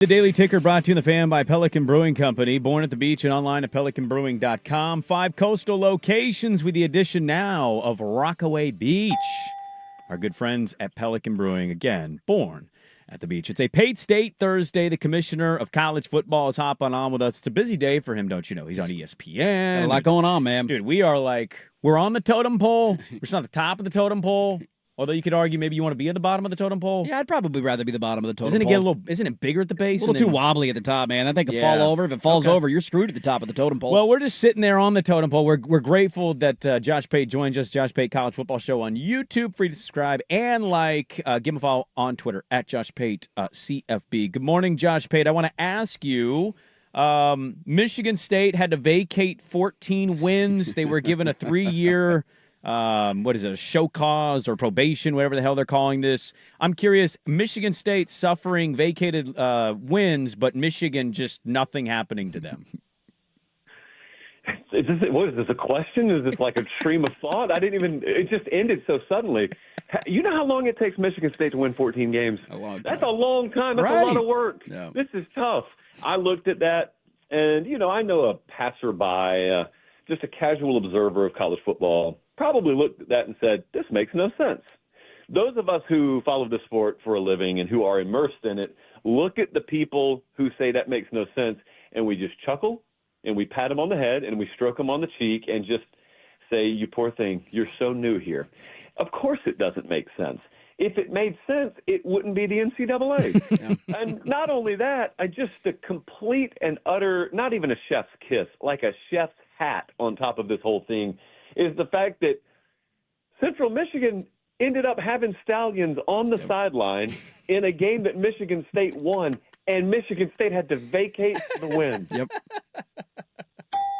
The Daily Ticker brought to you in the fan by Pelican Brewing Company. Born at the beach and online at pelicanbrewing.com. 5 coastal locations with the addition now of Rockaway Beach. Our good friends at Pelican Brewing, again, born at the beach. It's a Pate State Thursday. The commissioner of college football is hopping on with us. It's a busy day for him, don't you know? He's on ESPN. Got a lot going on, man. Dude, we're on the totem pole. We're just on the top of the totem pole. Although you could argue maybe you want to be at the bottom of the totem pole. Yeah, I'd probably rather be the bottom of the totem pole. Isn't it bigger at the base? A little too wobbly at the top, man. That thing could fall over. If it falls over, you're screwed at the top of the totem pole. Well, we're just sitting there on the totem pole. We're grateful that Josh Pate joins us. Josh Pate College Football Show on YouTube. Free to subscribe and give him a follow on Twitter at Josh Pate CFB. Good morning, Josh Pate. I want to ask you, Michigan State had to vacate 14 wins. They were given a 3-year a show cause or probation, whatever the hell they're calling this. I'm curious, Michigan State suffering vacated wins, but Michigan just nothing happening to them. What is this, a question? Is this like a stream of thought? It just ended so suddenly. You know how long it takes Michigan State to win 14 games? A long time. That's a long time. That's a lot of work. Yeah. This is tough. I looked at that, and, I know a passerby, just a casual observer of college football, probably looked at that and said, this makes no sense. Those of us who follow the sport for a living and who are immersed in it look at the people who say that makes no sense, and we just chuckle, and we pat them on the head, and we stroke them on the cheek, and just say, you poor thing, you're so new here. Of course it doesn't make sense. If it made sense, it wouldn't be the NCAA. Yeah. And not only that, just a complete and utter, not even a chef's kiss, like a chef's hat on top of this whole thing, is the fact that Central Michigan ended up having Stallions on the sideline in a game that Michigan State won, and Michigan State had to vacate the win. Yep.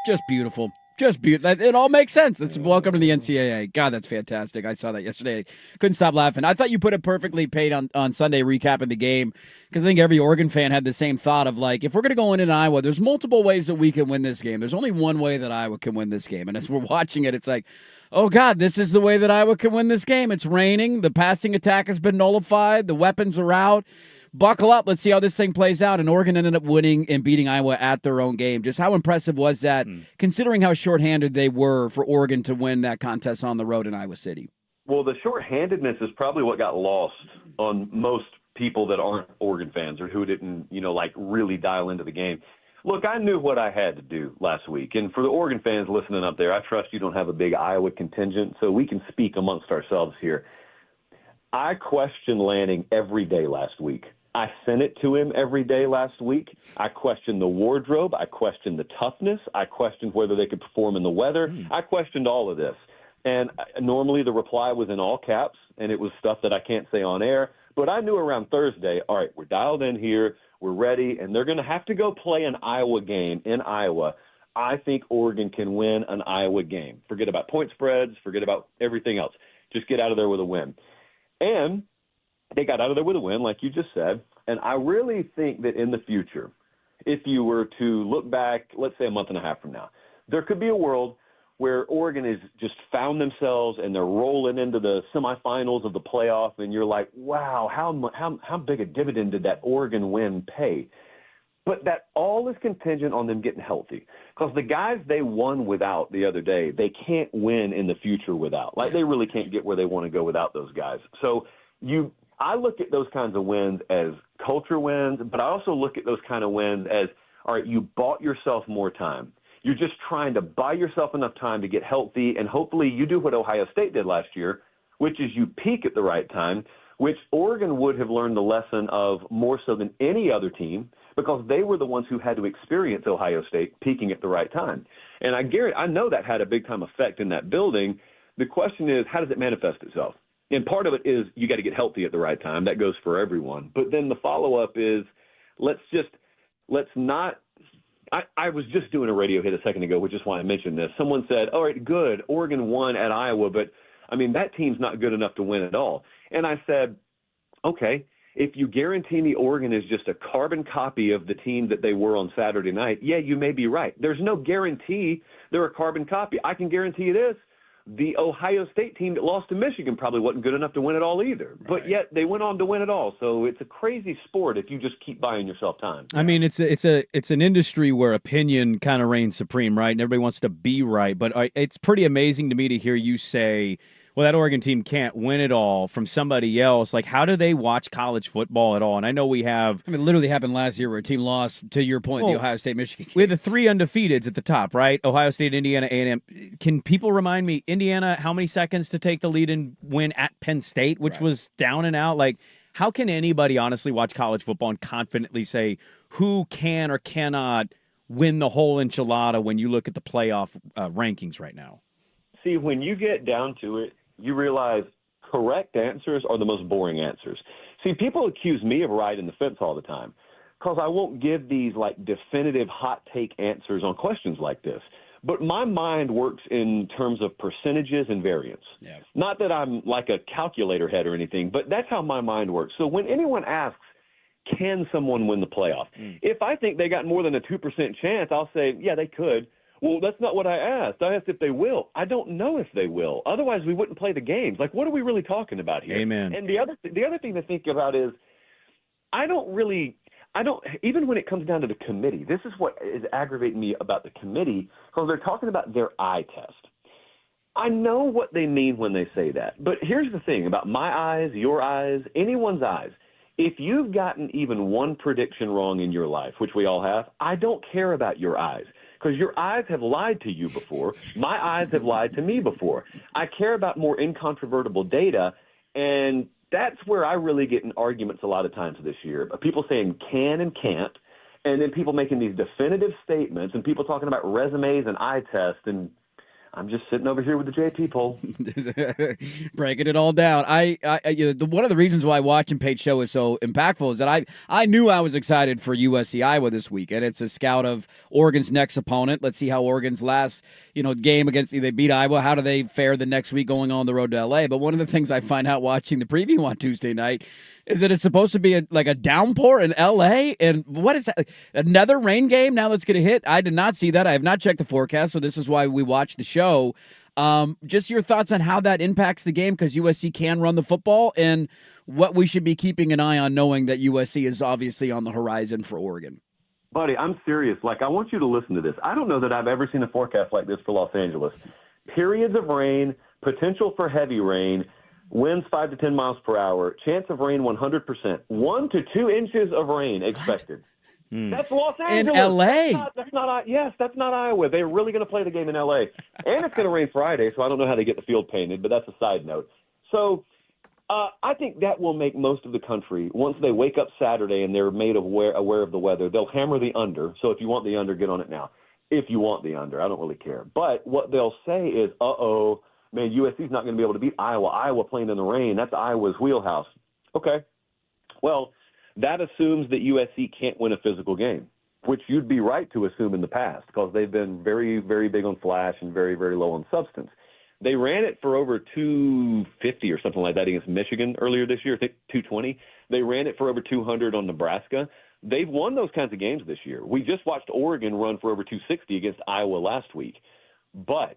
Just beautiful. Just beautiful. It all makes sense. Welcome to the NCAA. God, that's fantastic. I saw that yesterday. Couldn't stop laughing. I thought you put it perfectly, Pate, on Sunday recapping the game, because I think every Oregon fan had the same thought of, if we're going to go in Iowa, there's multiple ways that we can win this game. There's only one way that Iowa can win this game. And as we're watching it, it's like, oh, God, this is the way that Iowa can win this game. It's raining. The passing attack has been nullified. The weapons are out. Buckle up. Let's see how this thing plays out. And Oregon ended up winning and beating Iowa at their own game. Just how impressive was that, considering how shorthanded they were for Oregon to win that contest on the road in Iowa City? Well, the shorthandedness is probably what got lost on most people that aren't Oregon fans or who didn't, really dial into the game. Look, I knew what I had to do last week. And for the Oregon fans listening up there, I trust you don't have a big Iowa contingent, so we can speak amongst ourselves here. I questioned Lanning every day last week. I sent it to him every day last week. I questioned the wardrobe. I questioned the toughness. I questioned whether they could perform in the weather. I questioned all of this. And normally the reply was in all caps, and it was stuff that I can't say on air. But I knew around Thursday, all right, we're dialed in here, we're ready, and they're going to have to go play an Iowa game in Iowa. I think Oregon can win an Iowa game. Forget about point spreads. Forget about everything else. Just get out of there with a win. And they got out of there with a win, like you just said. And I really think that in the future, if you were to look back, let's say a month and a half from now, there could be a world where Oregon has just found themselves and they're rolling into the semifinals of the playoff, and you're like, wow, how big a dividend did that Oregon win pay? But that all is contingent on them getting healthy, because the guys they won without the other day, they can't win in the future without. They really can't get where they want to go without those guys. So I look at those kinds of wins as culture wins, but I also look at those kind of wins as, all right, you bought yourself more time. You're just trying to buy yourself enough time to get healthy, and hopefully you do what Ohio State did last year, which is you peak at the right time, which Oregon would have learned the lesson of more so than any other team, because they were the ones who had to experience Ohio State peaking at the right time. And I know that had a big-time effect in that building. The question is, how does it manifest itself? And part of it is you got to get healthy at the right time. That goes for everyone. But then the follow-up is let's not – I was just doing a radio hit a second ago, which is why I mentioned this. Someone said, all right, good, Oregon won at Iowa, but, that team's not good enough to win at all. And I said, okay, if you guarantee me Oregon is just a carbon copy of the team that they were on Saturday night, yeah, you may be right. There's no guarantee they're a carbon copy. I can guarantee you this. The Ohio State team that lost to Michigan probably wasn't good enough to win it all either. Right. But yet they went on to win it all. So it's a crazy sport if you just keep buying yourself time. I mean, it's an industry where opinion kind of reigns supreme, right? And everybody wants to be right. But it's pretty amazing to me to hear you say, well, that Oregon team can't win it all from somebody else. Like, how do they watch college football at all? And I know we have... I mean, it literally happened last year where a team lost, to your point, the Ohio State-Michigan game. We had the 3 undefeateds at the top, right? Ohio State, Indiana, A&M. Can people remind me, Indiana, how many seconds to take the lead and win at Penn State, which was down and out? Like, how can anybody honestly watch college football and confidently say who can or cannot win the whole enchilada when you look at the playoff rankings right now? See, when you get down to it, you realize correct answers are the most boring answers. See, people accuse me of riding the fence all the time because I won't give these like definitive hot take answers on questions like this. But my mind works in terms of percentages and variance. Yeah. Not that I'm like a calculator head or anything, but that's how my mind works. So when anyone asks, can someone win the playoff? If I think they got more than a 2% chance, I'll say, yeah, they could. Well, that's not what I asked. I asked if they will. I don't know if they will. Otherwise, we wouldn't play the games. Like, what are we really talking about here? Amen. And the other thing to think about is I don't even when it comes down to the committee, this is what is aggravating me about the committee, because they're talking about their eye test. I know what they mean when they say that. But here's the thing about my eyes, your eyes, anyone's eyes. If you've gotten even one prediction wrong in your life, which we all have, I don't care about your eyes. Because your eyes have lied to you before. My eyes have lied to me before. I care about more incontrovertible data, and that's where I really get in arguments a lot of times this year. People saying can and can't, and then people making these definitive statements, and people talking about resumes and eye tests, and I'm just sitting over here with the JP poll. Breaking it all down. One of the reasons why watching Pate's show is so impactful is that I knew I was excited for USC Iowa this week, and it's a scout of Oregon's next opponent. Let's see how Oregon's last game against they beat Iowa. How do they fare the next week going on the road to LA? But one of the things I find out watching the preview on Tuesday night is that it's supposed to be a downpour in LA. And what is that? Another rain game now that's going to hit? I did not see that. I have not checked the forecast, so this is why we watched the show. Just your thoughts on how that impacts the game, because USC can run the football, and what we should be keeping an eye on, knowing that USC is obviously on the horizon for Oregon. Buddy, I'm serious. Like, I want you to listen to this. I don't know that I've ever seen a forecast like this for Los Angeles. Periods of rain, potential for heavy rain, winds 5 to 10 miles per hour, chance of rain 100%, 1 to 2 inches of rain expected. That's Los Angeles. In LA. That's not Iowa. They're really going to play the game in LA. And it's going to rain Friday, so I don't know how they get the field painted, but that's a side note. So I think that will make most of the country, once they wake up Saturday and they're made aware of the weather, they'll hammer the under. So if you want the under, get on it now. If you want the under, I don't really care. But what they'll say is, man, USC's not going to be able to beat Iowa. Iowa playing in the rain, that's Iowa's wheelhouse. Okay. Well, that assumes that USC can't win a physical game, which you'd be right to assume in the past, because they've been very, very big on flash and very, very low on substance. They ran it for over 250 or something like that against Michigan earlier this year, I think 220. They ran it for over 200 on Nebraska. They've won those kinds of games this year. We just watched Oregon run for over 260 against Iowa last week. But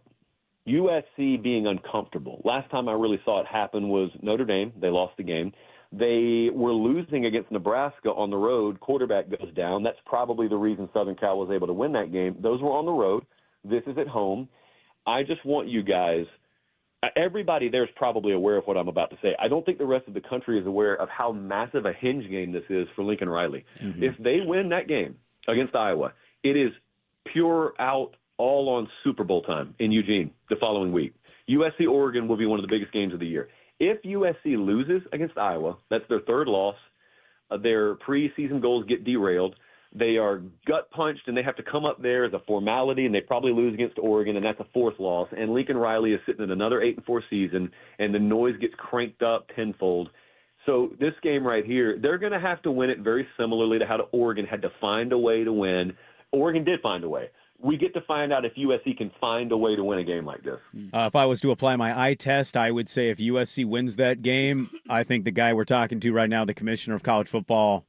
USC being uncomfortable. Last time I really saw it happen was Notre Dame. They lost the game. They were losing against Nebraska on the road. Quarterback goes down. That's probably the reason Southern Cal was able to win that game. Those were on the road. This is at home. I just want you guys – everybody there is probably aware of what I'm about to say. I don't think the rest of the country is aware of how massive a hinge game this is for Lincoln Riley. Mm-hmm. If they win that game against Iowa, it is pure out all on Super Bowl time in Eugene the following week. USC-Oregon will be one of the biggest games of the year. If USC loses against Iowa, that's their third loss. Their preseason goals get derailed. They are gut punched, and they have to come up there as a formality, and they probably lose against Oregon, and that's a fourth loss. And Lincoln Riley is sitting in another 8-4 season, and the noise gets cranked up tenfold. So this game right here, they're going to have to win it very similarly to how Oregon had to find a way to win. Oregon did find a way. We get to find out if USC can find a way to win a game like this. If I was to apply my eye test, I would say if USC wins that game, I think the guy we're talking to right now, the commissioner of college football,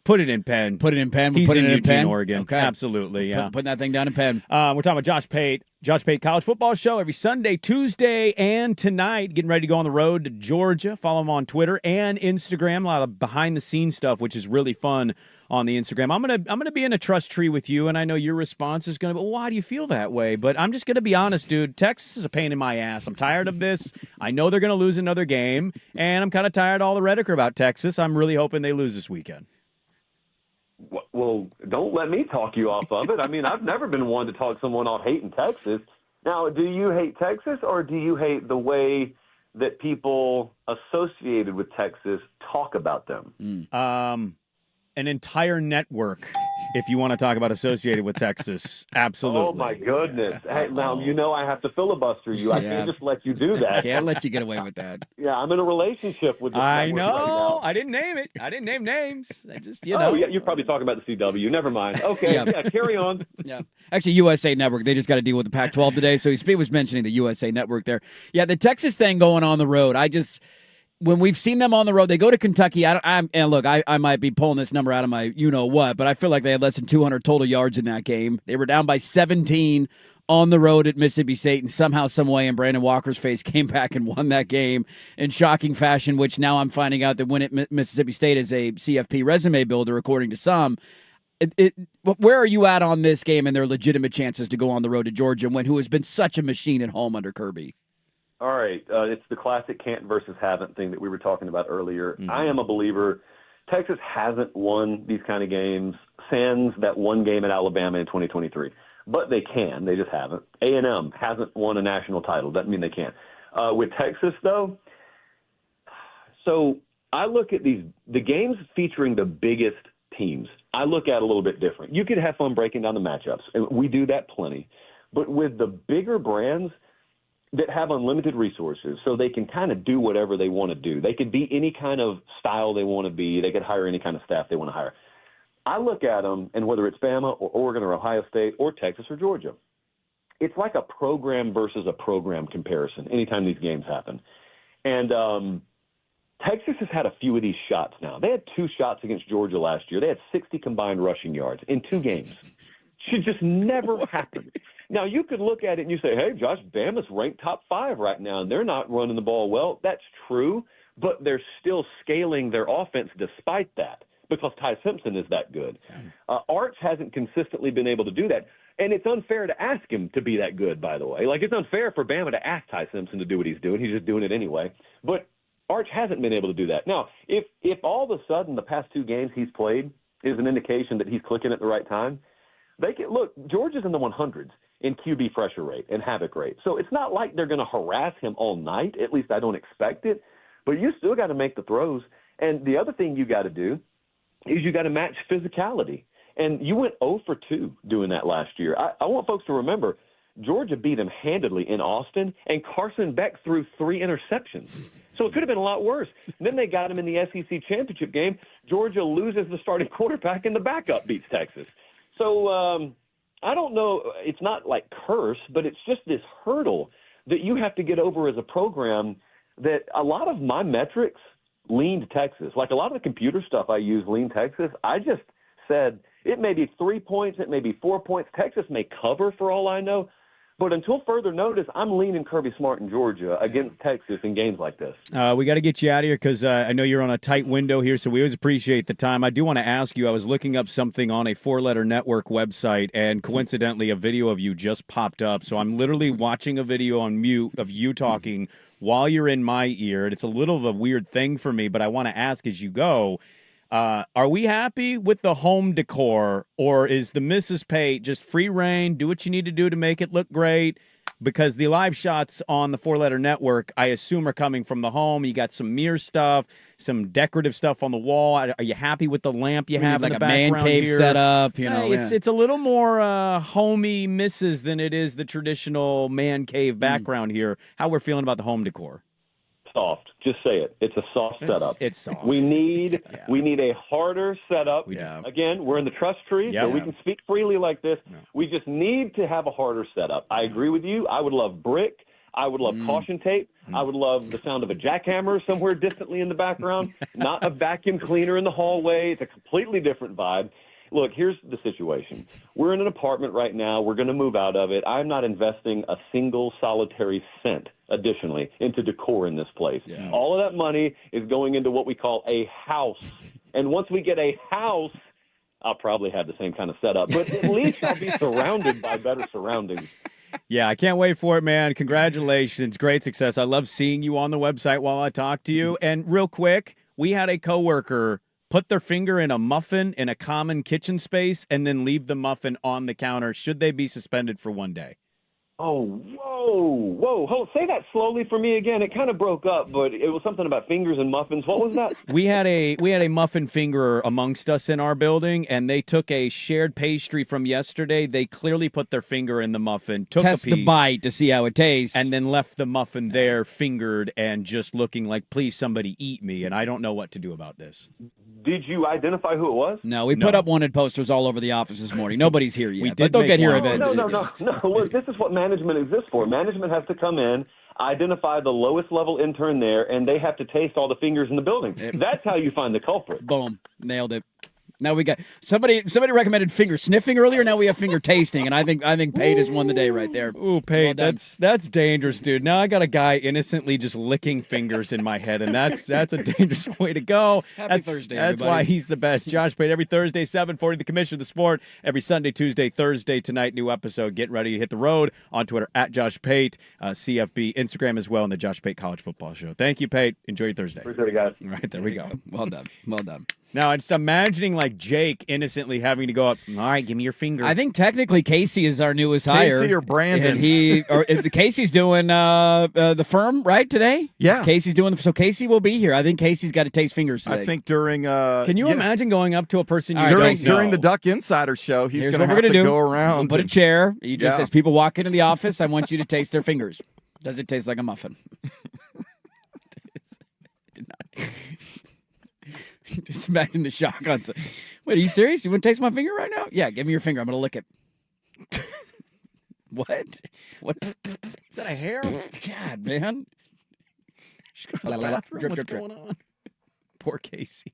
Put it in pen. Put it in pen. He's put in it in Eugene, pen. Oregon. Okay. Absolutely, yeah. Putting that thing down in pen. We're talking about Josh Pate. Josh Pate College Football Show every Sunday, Tuesday, and tonight. Getting ready to go on the road to Georgia. Follow him on Twitter and Instagram. A lot of behind-the-scenes stuff, which is really fun on the Instagram. I'm gonna be in a trust tree with you, and I know your response is gonna be, well, why do you feel that way? But I'm just gonna be honest, dude. Texas is a pain in my ass. I'm tired of this. I know they're gonna lose another game, and I'm kind of tired of all the rhetoric about Texas. I'm really hoping they lose this weekend. Well, don't let me talk you off of it. I mean, I've never been one to talk someone off hating Texas. Now, do you hate Texas, or do you hate the way that people associated with Texas talk about them? An entire network, if you want to talk about associated with Texas. Absolutely. Oh, my goodness. Hey, now, you know I have to filibuster you. I can't just let you do that. Can't let you get away with that. Yeah, I'm in a relationship with this I network know. right now. I didn't name it. I didn't name names. I just, Oh, yeah, you're probably talking about the CW. Never mind. Okay, yeah, carry on. Yeah. Actually, USA Network, they just got to deal with the Pac-12 today, so he was mentioning the USA Network there. Yeah, the Texas thing going on the road, when we've seen them on the road, they go to Kentucky. And look, I might be pulling this number out of my you-know-what, but I feel like they had less than 200 total yards in that game. They were down by 17 on the road at Mississippi State, and somehow, some way, in Brandon Walker's face, came back and won that game in shocking fashion, which now I'm finding out that win at Mississippi State is a CFP resume builder, according to some. Where are you at on this game and their legitimate chances to go on the road to Georgia, who has been such a machine at home under Kirby? All right. It's the classic can't versus haven't thing that we were talking about earlier. Mm-hmm. I am a believer. Texas hasn't won these kind of games sans that one game at Alabama in 2023. But they can. They just haven't. A&M hasn't won a national title. Doesn't mean they can't. With Texas, though, so I look at the games featuring the biggest teams. I look at it a little bit different. You could have fun breaking down the matchups, and we do that plenty. But with the bigger brands that have unlimited resources, so they can kind of do whatever they want to do. They could be any kind of style they want to be. They could hire any kind of staff they want to hire. I look at them, and whether it's Bama or Oregon or Ohio State or Texas or Georgia, it's like a program versus a program comparison anytime these games happen. And Texas has had a few of these shots now. They had 2 shots against Georgia last year. They had 60 combined rushing yards in 2 games. Should just never happen. Now, you could look at it and you say, hey, Josh, Bama's ranked top 5 right now, and they're not running the ball well. That's true, but they're still scaling their offense despite that because Ty Simpson is that good. Arch hasn't consistently been able to do that, and it's unfair to ask him to be that good, by the way. Like, it's unfair for Bama to ask Ty Simpson to do what he's doing. He's just doing it anyway. But Arch hasn't been able to do that. Now, if all of a sudden the past 2 games he's played is an indication that he's clicking at the right time, they can look. Georgia's in the 100s in QB pressure rate and havoc rate, so it's not like they're going to harass him all night. At least I don't expect it. But you still got to make the throws. And the other thing you got to do is you got to match physicality. And you went 0 for 2 doing that last year. I want folks to remember Georgia beat him handedly in Austin, and Carson Beck threw 3 interceptions. So it could have been a lot worse. And then they got him in the SEC championship game. Georgia loses the starting quarterback, and the backup beats Texas. So I don't know. It's not like curse, but it's just this hurdle that you have to get over as a program that a lot of my metrics lean to Texas. Like a lot of the computer stuff I use lean Texas. I just said it may be 3 points, it may be 4 points. Texas may cover for all I know. But until further notice, I'm leaning Kirby Smart in Georgia against Texas in games like this. We got to get you out of here because I know you're on a tight window here, so we always appreciate the time. I do want to ask you, I was looking up something on a 4-letter network website, and coincidentally, a video of you just popped up. So I'm literally watching a video on mute of you talking while you're in my ear. And it's a little of a weird thing for me, but I want to ask as you go, are we happy with the home decor, or is the Mrs. Pate just free reign, do what you need to do to make it look great? Because the live shots on the 4-letter network, I assume, are coming from the home. You got some mirror stuff, some decorative stuff on the wall. Are you happy with the lamp you have in the background like a man cave here? setup? You know, it's a little more homey misses than it is the traditional man cave background here. How we're feeling about the home decor? Soft. Just say it. It's a soft setup. It's soft. We need a harder setup. Again, we're in the trust tree, so we can speak freely like this. We just need to have a harder setup. I agree with you. I would love brick. I would love caution tape. I would love the sound of a jackhammer somewhere distantly in the background, not a vacuum cleaner in the hallway. It's a completely different vibe. Look, here's the situation. We're in an apartment right now. We're going to move out of it. I'm not investing a single solitary cent additionally into decor in this place. Yeah. All of that money is going into what we call a house. And once we get a house, I'll probably have the same kind of setup, but at least I'll be surrounded by better surroundings. Yeah, I can't wait for it, man. Congratulations. Great success. I love seeing you on the website while I talk to you. And real quick, we had a coworker put their finger in a muffin in a common kitchen space and then leave the muffin on the counter. Should they be suspended for 1 day? Oh, whoa. Say that slowly for me again. It kind of broke up, but it was something about fingers and muffins. What was that? We had a muffin fingerer amongst us in our building, and they took a shared pastry from yesterday. They clearly put their finger in the muffin, took Test a piece, the bite to see how it tastes. and then left the muffin there fingered and just looking like, please, somebody eat me, and I don't know what to do about this. Did you identify who it was? No, we put up wanted posters all over the office this morning. Nobody's here yet, did but they'll make get here one. eventually. No. Look, this is what management exists for. Management has to come in, identify the lowest level intern there, and they have to taste all the fingers in the building. That's how you find the culprit. Boom, nailed it. Now we got somebody recommended finger sniffing earlier. Now we have finger tasting, and I think Pate has won the day right there. Ooh, Pate, Well done. that's dangerous, dude. Now I got a guy innocently just licking fingers in my head, and that's a dangerous way to go. Happy Thursday, That's everybody. why he's the best. Josh Pate every Thursday, 7:40, the Commissioner of the Sport. Every Sunday, Tuesday, Thursday, tonight, new episode. Getting ready to hit the road on Twitter at Josh Pate, CFB, Instagram as well, and the Josh Pate College Football Show. Thank you, Pate. Enjoy your Thursday. Appreciate it, guys. All right, there we go. Well done. Well done. Now, I'm just imagining like Jake innocently having to go up, all right, give me your finger. I think technically Casey is our newest hire. Casey or Brandon. And Casey's doing the firm right today. Yeah. Casey's doing so. Casey will be here. I think Casey's got to taste fingers today. I think during Can you imagine going up to a person you All right, don't Casey. during know? the Duck Insider show, he's Here's going what to we're have to gonna do. go around. We'll put a and- chair. You just Yeah. as people walk into the office, I want you to taste their fingers. Does it taste like a muffin? Did not. Just imagine the shock on. Wait, are you serious? You want to taste my finger right now? Yeah, give me your finger. I'm gonna lick it. What? What? Is that a hair? God, man. Just go to the bathroom. Drip, What's drip, drip. going on? Poor Casey.